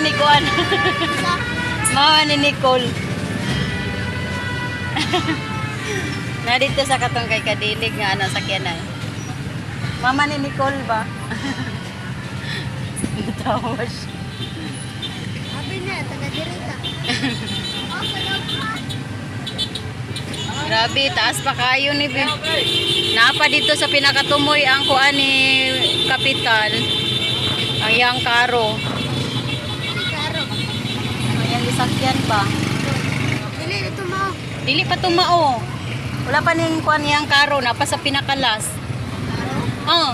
ni Kuan. Mama ni Nicole. Na dito sa katong kay Kadilig nga ano sakyanan. Mama ni Nicole ba? Tawa siya. Abi na, taga-dirita. Grabe, taas pa kayo ni Be. Napa dito sa pinakatumoy ang kuan ni Kapital. Ang yang karo. Karo. Ang yang isakyan pa. Dili, ito mo. Dili pa tumao. Wala pa ning kuan yang karo, napa sa pinakalas. Karo? Oh,